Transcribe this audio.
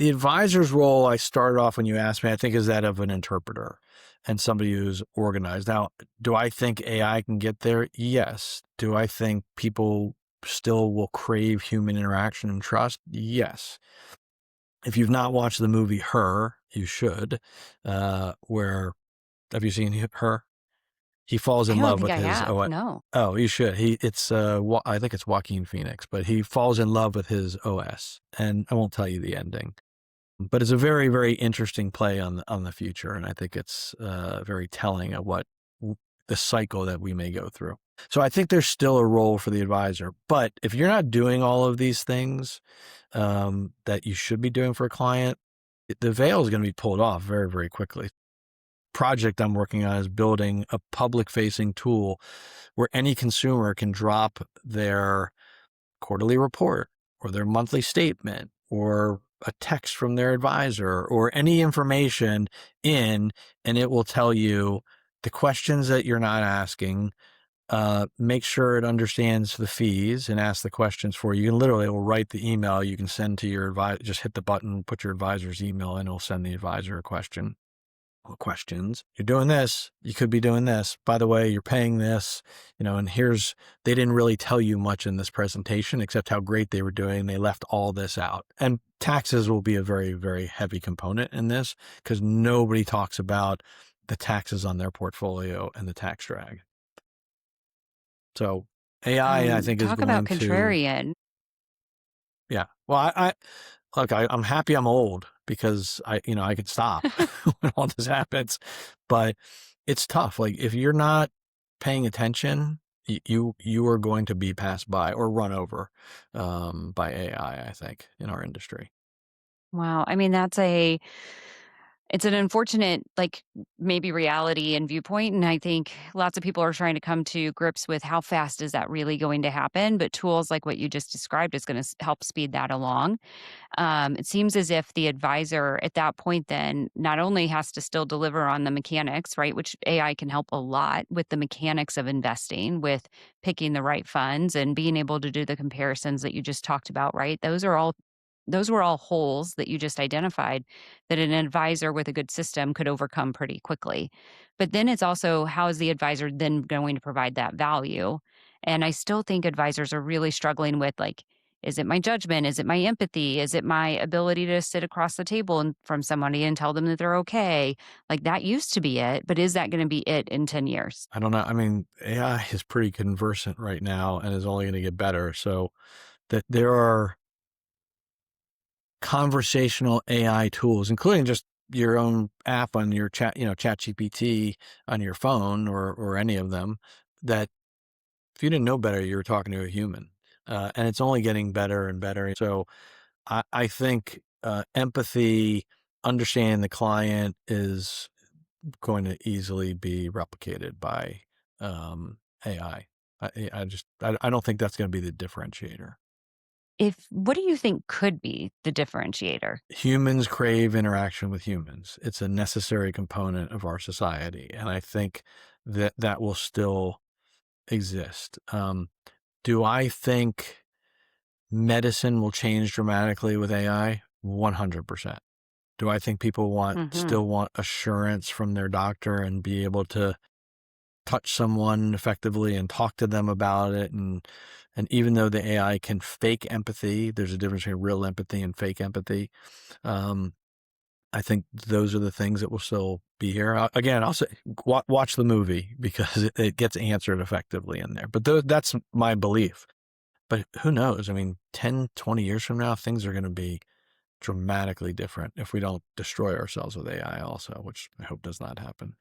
The advisor's role, I started off when you asked me, I think is that of an interpreter and somebody who's organized. Now, do I think AI can get there? Yes. Do I think people still will crave human interaction and trust? Yes. If you've not watched the movie Her, you should. Where have you seen Her? He falls I in don't love think with I his have. No. Oh, you should. I think it's Joaquin Phoenix, but he falls in love with his OS, and I won't tell you the ending. But it's a very, very interesting play on the future, and I think it's very telling of what the cycle that we may go through. So I think there's still a role for the advisor, but if you're not doing all of these things that you should be doing for a client, the veil is going to be pulled off very, very quickly. Project I'm working on is building a public-facing tool where any consumer can drop their quarterly report or their monthly statement or a text from their advisor or any information in, and it will tell you the questions that you're not asking. Make sure it understands the fees and ask the questions for you. You can literally, it will write the email you can send to your advisor. Just hit the button, put your advisor's email, and it'll send the advisor a question. Questions. You're doing this. You could be doing this. By the way, you're paying this, and they didn't really tell you much in this presentation except how great they were doing. They left all this out. And taxes will be a very, very heavy component in this because nobody talks about the taxes on their portfolio and the tax drag. So AI, I think, is Talk about going to, contrarian. yeah. Well, look, I'm happy I'm old because I could stop when all this happens, but it's tough. Like if you're not paying attention, you are going to be passed by or run over by AI, I think, in our industry. Wow. I mean, it's an unfortunate, like, maybe reality and viewpoint, and I think lots of people are trying to come to grips with how fast is that really going to happen, but tools like what you just described is gonna help speed that along. It seems as if the advisor at that point then not only has to still deliver on the mechanics, right, which AI can help a lot with the mechanics of investing, with picking the right funds and being able to do the comparisons that you just talked about, right? Those were all holes that you just identified that an advisor with a good system could overcome pretty quickly. But then it's also how is the advisor then going to provide that value? And I still think advisors are really struggling with, like, is it my judgment? Is it my empathy? Is it my ability to sit across the table and from somebody and tell them that they're okay? Like that used to be it, but is that going to be it in 10 years? I don't know. I mean, AI is pretty conversant right now and is only going to get better. So that there are conversational AI tools, including just your own app on your Chat GPT on your phone or any of them, that if you didn't know better, you were talking to a human. And it's only getting better and better. So I think empathy, understanding the client is going to easily be replicated by AI. I don't think that's going to be the differentiator. If what do you think could be the differentiator? Humans crave interaction with humans. It's a necessary component of our society, and I think that will still exist. Do I think medicine will change dramatically with AI? 100%. Do I think people Mhm. still want assurance from their doctor and be able to touch someone effectively and talk to them about it? And even though the AI can fake empathy, there's a difference between real empathy and fake empathy. Um, I think those are the things that will still be here. Again, I'll say watch the movie because it gets answered effectively in there. But that's my belief. But who knows? I mean, 10, 20 years from now, things are going to be dramatically different if we don't destroy ourselves with AI also, which I hope does not happen.